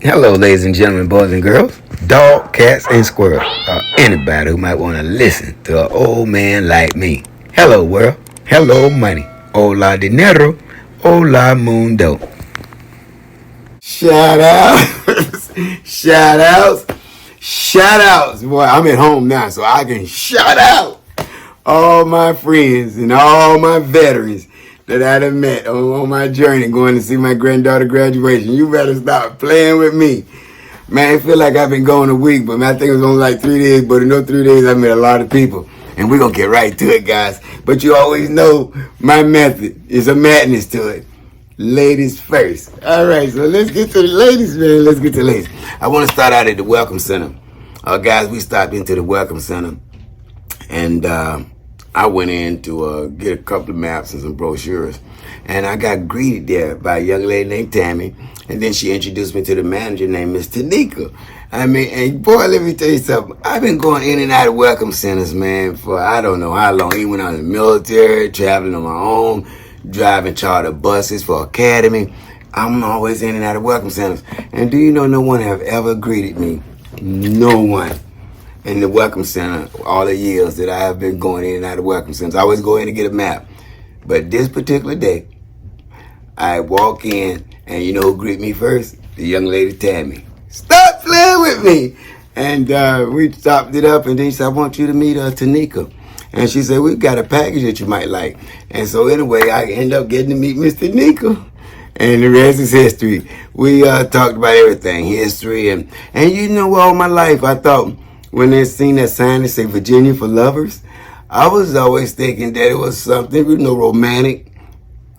Hello, ladies and gentlemen, boys and girls, dog, cats, and squirrels, or anybody who might want to listen to an old man like me. Hello, world. Hello, money. Hola, dinero. Hola, mundo. Shout outs. Shout outs. Shout outs. Boy, I'm at home now, so I can shout out all my friends and all my veterans that I done met on my journey going to see my granddaughter graduation. You better stop playing with me. Man, I feel like I've been going a week, but man, I think it was only like 3 days. But in those 3 days, I met a lot of people. And we're going to get right to it, guys. But you always know my method is a madness to it. Ladies first. All right, so let's get to the ladies, man. Let's get to the ladies. I want to start out at the Welcome Center. Guys, we stopped into the Welcome Center. And I went in to get a couple of maps and some brochures. And I got greeted there by a young lady named Tammy. And then she introduced me to the manager named Miss Tanika. I mean, and boy, let me tell you something. I've been going in and out of welcome centers, man, for I don't know how long. Even when I was in the military, traveling on my own, driving charter buses for academy. I'm always in and out of welcome centers. And do you know no one have ever greeted me? No one. In the Welcome Center, all the years that I have been going in and out of Welcome Centers. I always go in to get a map. But this particular day, I walk in, and you know who greeted me first? The young lady Tammy. Stop playing with me! And we chopped it up, and then she said, I want you to meet Tanika. And she said, we've got a package that you might like. And so anyway, I end up getting to meet Miss Tanika. And the rest is history. We talked about everything, history. And you know, all my life, I thought, when they seen that sign that say Virginia for lovers, I was always thinking that it was something, romantic.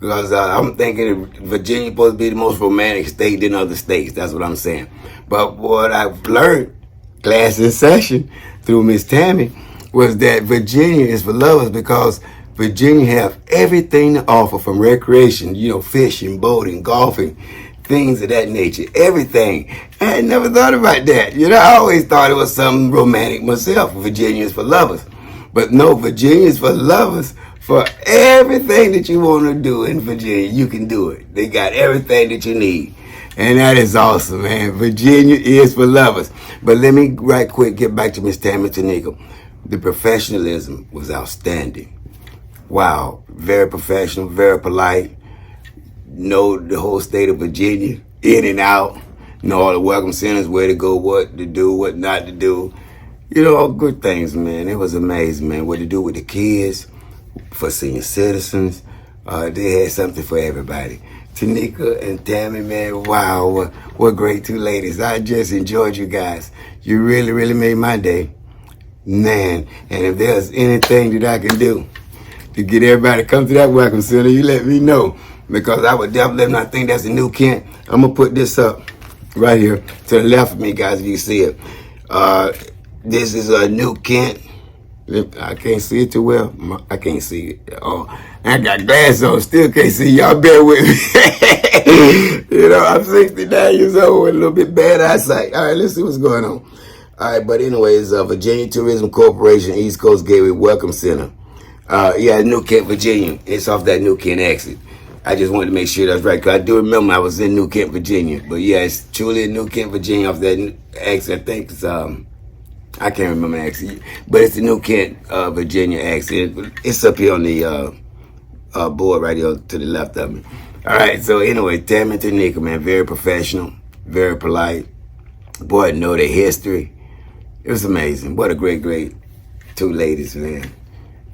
Because I'm thinking Virginia supposed to be the most romantic state than other states. That's what I'm saying. But what I've learned, class in session, through Miss Tammy, was that Virginia is for lovers because Virginia have everything to offer from recreation, fishing, boating, golfing, things of that nature, everything. I had never thought about that. I always thought it was something romantic myself. Virginia is for lovers. But no, Virginia is for lovers. For everything that you want to do in Virginia, you can do it. They got everything that you need. And that is awesome, man. Virginia is for lovers. But let me right quick get back to Miss Tammy Tanika. The professionalism was outstanding. Wow. Very professional, very polite. Know the whole state of Virginia, in and out. Know all the welcome centers, where to go, what to do, what not to do. All good things, man. It was amazing, man. What to do with the kids, for senior citizens. They had something for everybody. Tanika and Tammy, man, wow, what great two ladies. I just enjoyed you guys. You really, really made my day. Man, and if there's anything that I can do to get everybody to come to that welcome center, you let me know. Because I would definitely not think that's a new Kent. I'm going to put this up right here to the left of me, guys, if you see it. This is a new Kent. I can't see it too well. I can't see it. Oh, I got glasses on. Still can't see. Y'all bear with me. I'm 69 years old with a little bit bad eyesight. All right, let's see what's going on. All right, but anyways, Virginia Tourism Corporation, East Coast Gateway Welcome Center. New Kent, Virginia. It's off that New Kent exit. I just wanted to make sure that's right, because I do remember I was in New Kent, Virginia. But yeah, it's truly in New Kent, Virginia, off that exit. I think it's, I can't remember the exit, but it's the New Kent, Virginia exit. It's up here on the board right here to the left of me. All right, so anyway, Tammy and Tanika, man, very professional, very polite. Boy, know their history. It was amazing. What a great, great two ladies, man.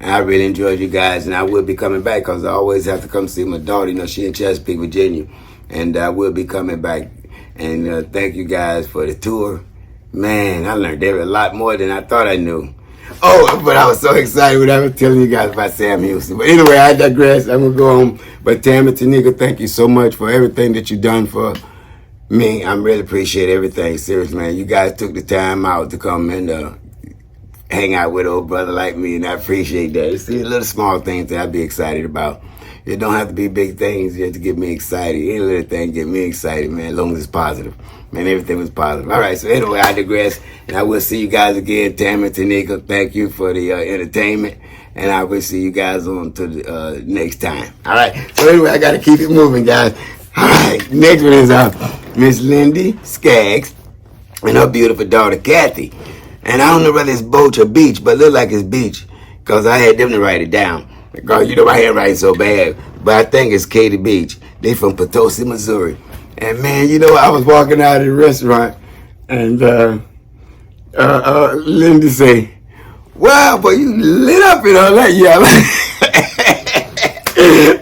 I really enjoyed you guys, and I will be coming back because I always have to come see my daughter. She in Chesapeake, Virginia, and I will be coming back. And thank you guys for the tour. Man, I learned a lot more than I thought I knew. Oh, but I was so excited when I was telling you guys about Sam Houston. But anyway, I digress. I'm going to go home. But Tam and Tanika, thank you so much for everything that you've done for me. I really appreciate everything. Seriously, man. You guys took the time out to come and hang out with an old brother like me, and I appreciate that. It's the little small things that I'd be excited about. It don't have to be big things just to get me excited. Any little thing get me excited, man, as long as it's positive. Man, everything was positive. All right, so anyway, I digress, and I will see you guys again. Tam and Tanika, thank you for the entertainment, and I will see you guys on to the next time. All right, so anyway, I got to keep it moving, guys. All right, next one is Miss Lindy Skaggs and her beautiful daughter Kathy. And I don't know whether it's Boach or Beach, but it look like it's Beach because I had them to write it down. Because you know my handwriting so bad, but I think it's Katie Beach. They from Potosi, Missouri. And man, you know, I was walking out of the restaurant, and Lindy say, "Wow, but you lit up in all that yellow."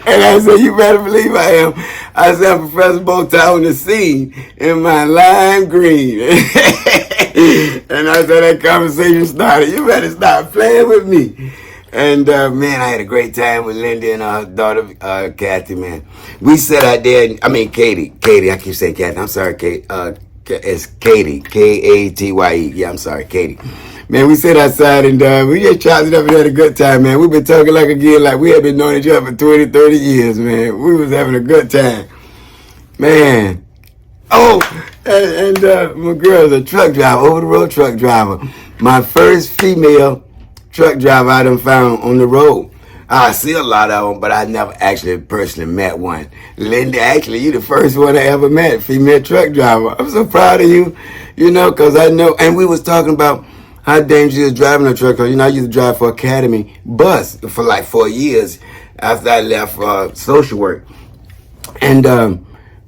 And I said, "You better believe I am." I said, "I'm Professor Bowtie on the scene in my lime green." And I said, that conversation started. You better stop playing with me. And man, I had a great time with Linda and her daughter Kathy. Man, we sat out there. Katie. I keep saying Kathy. I'm sorry, Kate. It's Katie. Katye. Yeah, I'm sorry, Katie. Man, we sat outside and we just chopped it up and had a good time, man. We've been talking like we had been knowing each other for 20, 30 years, man. We was having a good time, man. Oh, and my girl's a truck driver, over the road truck driver. My first female truck driver I done found on the road. I see a lot of them, but I never actually personally met one. Linda, actually, you the first one I ever met, female truck driver. I'm so proud of you, you know, because I know, and we was talking about how dangerous it is driving a truck. You know, I used to drive for Academy bus for like 4 years after I left social work. And,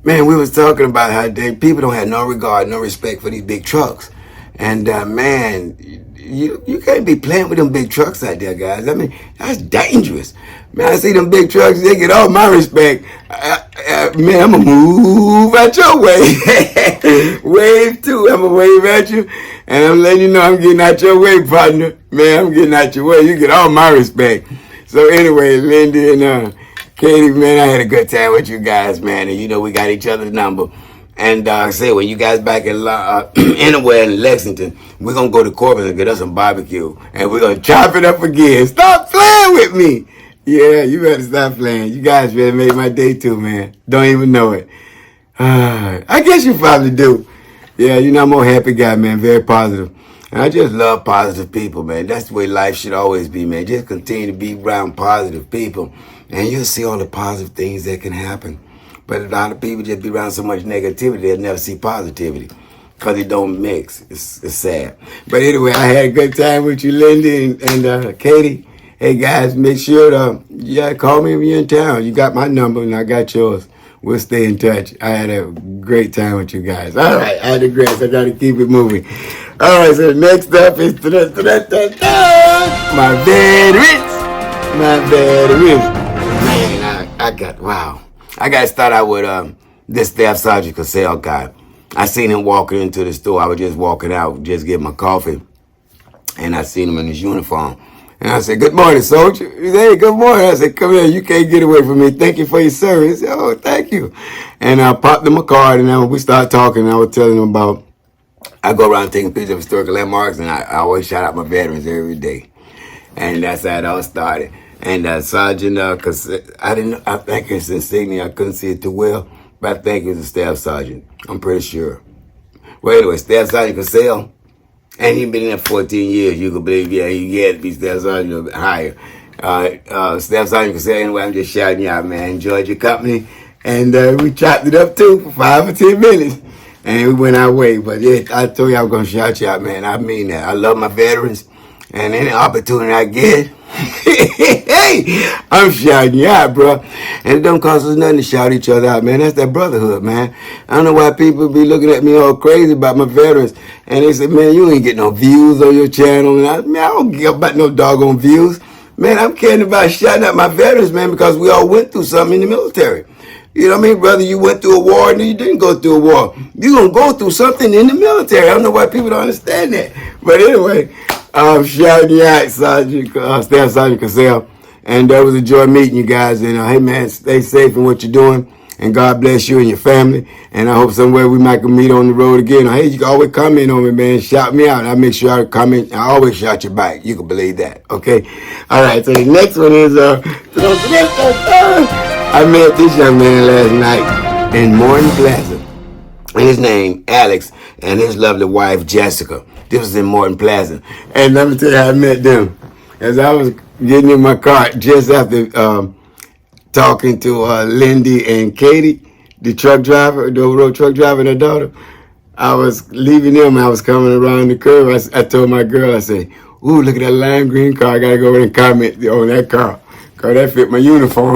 man, we was talking about how people don't have no regard, no respect for these big trucks. And, man, you can't be playing with them big trucks out there, guys. I mean, that's dangerous. Man, I see them big trucks, they get all my respect. Man, I'm going to move out your way. Wave too. I'm going to wave at you. And I'm letting you know I'm getting out your way, partner. Man, I'm getting out your way. You get all my respect. So anyway, Lindy and Katie, man, I had a good time with you guys, man. And you know, we got each other's number. And say, when you guys back in anywhere in Lexington, we're going to go to Corbin and get us some barbecue. And we're going to chop it up again. Stop playing with me. Yeah, you better stop playing. You guys really made my day too, man. Don't even know it. I guess you probably do. Yeah, you know, I'm a happy guy, man. Very positive. And I just love positive people, man. That's the way life should always be, man. Just continue to be around positive people. And you'll see all the positive things that can happen. But a lot of people just be around so much negativity, they'll never see positivity. Because it don't mix. It's sad. But anyway, I had a good time with you, Lindy and Katie. Hey, guys, make sure to call me when you're in town. You got my number and I got yours. We'll stay in touch. I had a great time with you guys. All right, I digress. I got to keep it moving. All right, so next up is my veterans. My veterans. Man, I got to start out with this Staff Sergeant Cassell guy. I seen him walking into the store. I was just walking out, just getting my coffee. And I seen him in his uniform. And I said, "Good morning, soldier." He said, "Hey, good morning." I said, "Come here, you can't get away from me. Thank you for your service." He said, "Oh, thank you." And I popped him a card, and then we started talking, and I was telling him about, I go around taking pictures of historical landmarks, and I always shout out my veterans every day. And that's how it all started. And Sergeant, cause I think it's insignia, I couldn't see it too well, but I think it was a Staff Sergeant. I'm pretty sure. Well, anyway, Staff Sergeant Cassell. And he'd been in there 14 years. You could believe, yeah, he had to be Staff Sergeant or higher. Staff Sergeant could say, anyway, I'm just shouting you out, man. Enjoyed your company. And we chopped it up, too, for 5 or 10 minutes. And we went our way. But yeah, I told you I was going to shout you out, man. I mean that. I love my veterans. And any opportunity I get, hey, I'm shouting you out, bro. And it don't cost us nothing to shout each other out, man. That's that brotherhood, man. I don't know why people be looking at me all crazy about my veterans. And they say, "Man, you ain't get no views on your channel." And I don't give about no doggone views. Man, I'm caring about shouting out my veterans, man, because we all went through something in the military. You know what I mean, brother? You went through a war and you didn't go through a war. You're going to go through something in the military. I don't know why people don't understand that. But anyway, I'm shouting you out, Staff Sergeant Cassell. And it was a joy meeting you guys. And hey, man, stay safe in what you're doing. And God bless you and your family. And I hope somewhere we might meet on the road again. Hey, you can always comment on me, man. Shout me out. I make sure I comment. I always shout you back. You can believe that. Okay? All right. So the next one is, I met this young man last night in Morton, Plaza. And his name, Alex, and his lovely wife, Jessica. This was in Morton, Plaza. And let me tell you how I met them. As I was getting in my car just after talking to Lindy and Katie, the truck driver, the road truck driver and her daughter. I was leaving them. I was coming around the curve. I told my girl, I said, "Ooh, look at that lime green car. I gotta go over and comment on that car, cause that fit my uniform."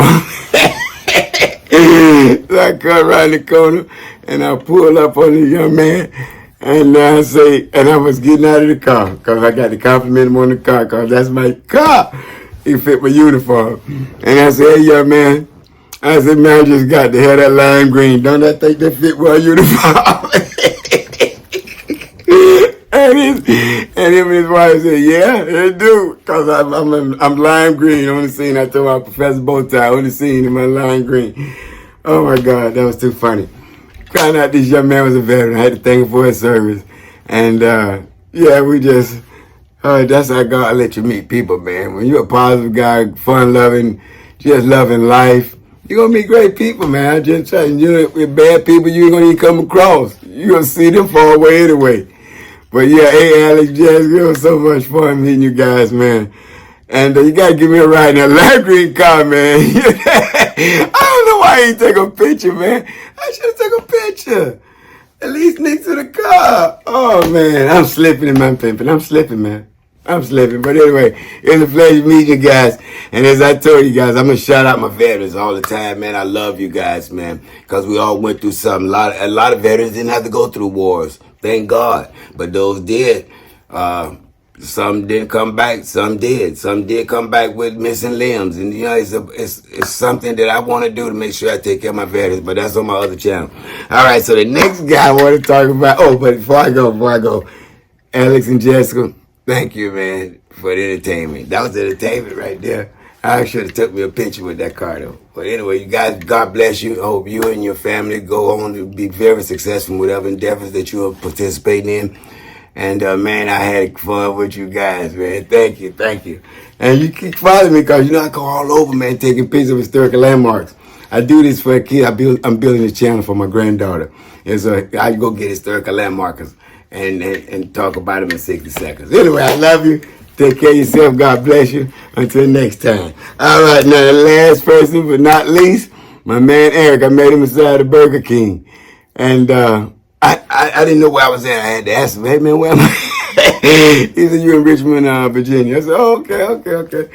So I cut around the corner and I pulled up on the young man. And I say, and I was getting out of the car because I got to compliment him on the car because that's my car. He fit my uniform. And I said, "Hey, young man," I said, "Man, I just got to have that lime green. Don't I think that fit my uniform?" and him and his wife said, "Yeah, they do." Because I'm lime green on the scene. I told my Professor Bowtie on the scene in my lime green. Oh my God, that was too funny. Found out this young man was a veteran. I had to thank him for his service. And yeah, we just, that's how God let you meet people, man. When you're a positive guy, fun-loving, just loving life, you're going to meet great people, man. I just tell you, with bad people, you ain't going to even come across. You're going to see them far away anyway. But yeah, hey, Alex, Jessica, it was so much fun meeting you guys, man. And you got to give me a ride in that lime green car, man. I don't know why I ain't take a picture, man. I should have took a picture. At least next to the car. Oh, man. I'm slipping in my pimping. I'm slipping, man. I'm slipping. But anyway, it's a pleasure meeting you guys. And as I told you guys, I'm going to shout out my veterans all the time, man. I love you guys, man. Because we all went through something. A lot of veterans didn't have to go through wars. Thank God. But those did. Some didn't come back. Some did. Some did come back with missing limbs. And, you know, it's something that I want to do to make sure I take care of my veterans. But that's on my other channel. All right, so the next guy I want to talk about. Oh, but before I go, Alex and Jessica, thank you, man, for the entertainment. That was entertainment right there. I should have took me a picture with that car, though. But anyway, you guys, God bless you. I hope you and your family go on to be very successful in whatever endeavors that you are participating in. And, man, I had fun with you guys, man. Thank you. And you keep following me because, you know, I go all over, man, taking pictures of historical landmarks. I do this for a kid. I'm building a channel for my granddaughter. And so I go get historical landmarks and talk about them in 60 seconds. Anyway, I love you. Take care of yourself. God bless you. Until next time. All right, now the last person, but not least, my man Eric. I met him inside the Burger King. And, I didn't know where I was at. I had to ask him, "Hey, man, where am I?" He said, "You in Richmond, Virginia." I said, "Oh, okay.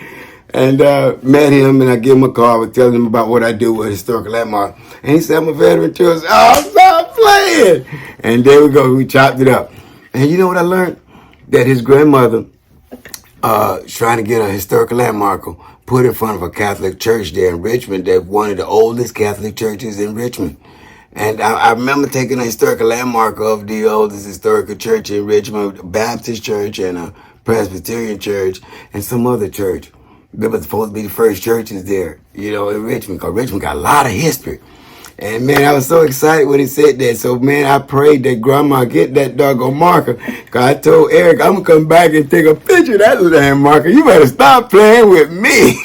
And met him, and I gave him a call. I was telling him about what I do with historical landmark. And he said, "I'm a veteran too." I said, "Oh, stop playing." And there we go. We chopped it up. And you know what I learned? That his grandmother, trying to get a historical landmark put in front of a Catholic church there in Richmond. They're one of the oldest Catholic churches in Richmond. And I remember taking a historical landmark of the oldest historical church in Richmond, a Baptist church and a Presbyterian church and some other church. They were supposed to be the first churches there, you know, in Richmond, because Richmond got a lot of history. And, man, I was so excited when he said that. So, man, I prayed that Grandma get that doggone marker. Because I told Eric, I'm going to come back and take a picture of that landmarker. You better stop playing with me.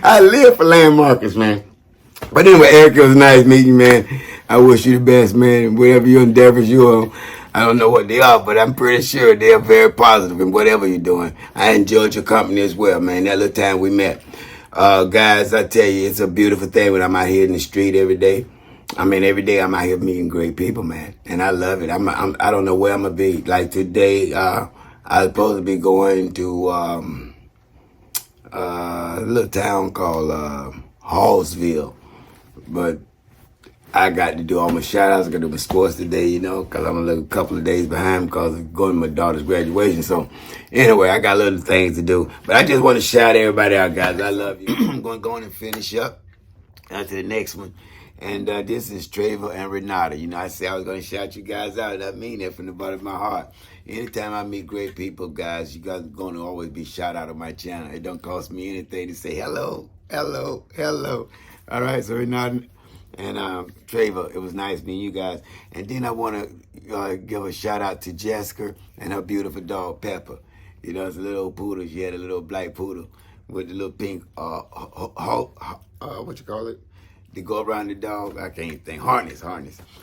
I live for landmarkers, man. But anyway, Eric, it was nice meeting you, man. I wish you the best, man. Whatever your endeavors you're on, I don't know what they are, but I'm pretty sure they're very positive in whatever you're doing. I enjoyed your company as well, man. That little time we met. Guys, I tell you, it's a beautiful thing when I'm out here in the street every day. I mean, every day I'm out here meeting great people, man. And I love it. I don't know where I'm going to be. Like today, I was supposed to be going to a little town called Hallsville. But I got to do all my shout-outs. I got to do my sports today, you know, because I'm a couple of days behind because I'm going to my daughter's graduation. So, anyway, I got little things to do. But I just want to shout everybody out, guys. I love you. I'm going to go on and finish up to the next one. And this is Trevor and Renata. You know, I said I was going to shout you guys out, and I mean that from the bottom of my heart. Anytime I meet great people, guys, you guys are going to always be shout out on my channel. It don't cost me anything to say hello. All right, so Renata and Trevor, it was nice meeting you guys. And then I want to give a shout out to Jessica and her beautiful dog, Pepper. You know, it's a little poodle. She had a little black poodle with the little pink, what you call it? To go around the dog, I can't think, harness.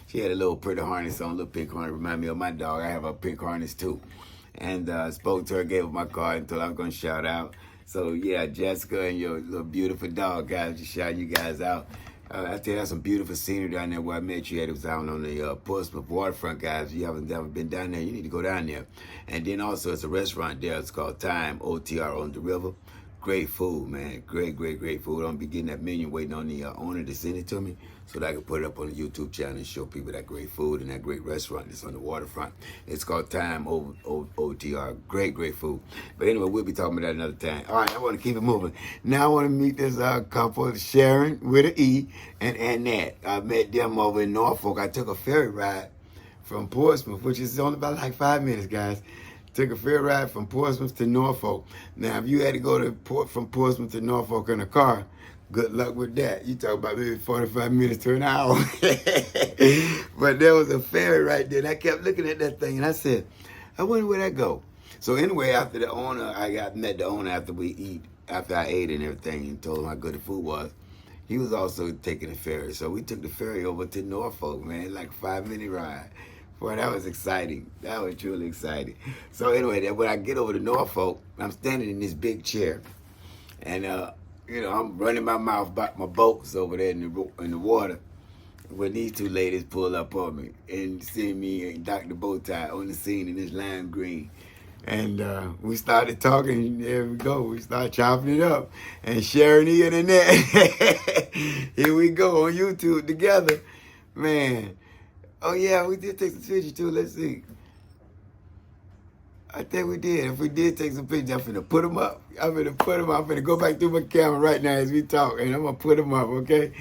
She had a little pretty harness on, a little pink harness. Remind me of my dog. I have a pink harness too. And spoke to her, gave her my card and told her I was going to shout out. So, yeah, Jessica and your little beautiful dog, guys, just shout you guys out. I tell you, that's some beautiful scenery down there where I met you at. It was down on the Portsmouth waterfront, guys. If you haven't ever been down there, you need to go down there. And then also, it's a restaurant there. It's called Time, OTR on the river. Great food, man. Great, great, great food. I'm be getting that menu, waiting on the owner to send it to me so that I can put it up on the YouTube channel and show people that great food and that great restaurant that's on the waterfront. It's called Time OTR. Great, great food. But anyway, we'll be talking about that another time. All right, I want to keep it moving. Now I want to meet this couple, Sharon with an E and Annette. I met them over in Norfolk. I took a ferry ride from Portsmouth, which is only about like 5 minutes, guys. Took a ferry ride from Portsmouth to Norfolk. Now, if you had to go from Portsmouth to Norfolk in a car, good luck with that. You talk about maybe 45 minutes to an hour. But there was a ferry right there, and I kept looking at that thing, and I said, I wonder where that go. So anyway, after the owner, met the owner after I ate and everything, and told him how good the food was. He was also taking the ferry. So we took the ferry over to Norfolk, man, like a 5-minute ride. Boy, that was exciting. That was truly exciting. So anyway, when I get over to Norfolk, I'm standing in this big chair. And, I'm running my mouth about my boats over there in the water when these two ladies pull up on me and see me and Dr. Bowtie on the scene in this lime green. And we started talking. There we go. We started chopping it up. And Sharon E and Annette. Here we go on YouTube together. Man. Oh, yeah, we did take some pictures, too. Let's see. I think we did. If we did take some pictures, I'm finna put them up. I'm finna go back through my camera right now as we talk, and I'm gonna put them up, okay?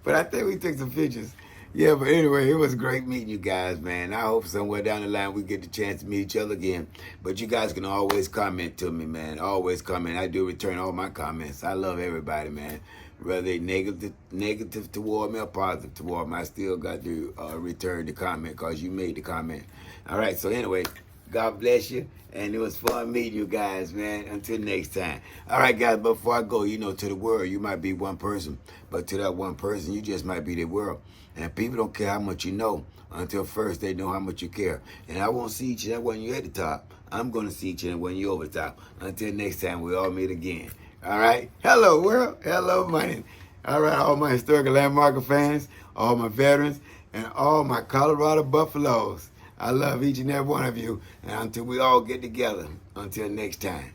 But I think we took some pictures. Yeah, but anyway, it was great meeting you guys, man. I hope somewhere down the line we get the chance to meet each other again. But you guys can always comment to me, man. Always comment. I do return all my comments. I love everybody, man. Whether they negative toward me or positive toward me, I still got to return the comment because you made the comment. All right, so anyway, God bless you. And it was fun meeting you guys, man. Until next time. All right, guys, before I go, to the world, you might be one person. But to that one person, you just might be the world. And people don't care how much you know until first they know how much you care. And I won't see each and every one of you at the top. I'm going to see each and every one of you over the top. Until next time, we all meet again. All right? Hello, world. Hello, money. All right, all my historical landmarker fans, all my veterans, and all my Colorado Buffaloes. I love each and every one of you. And until we all get together, until next time.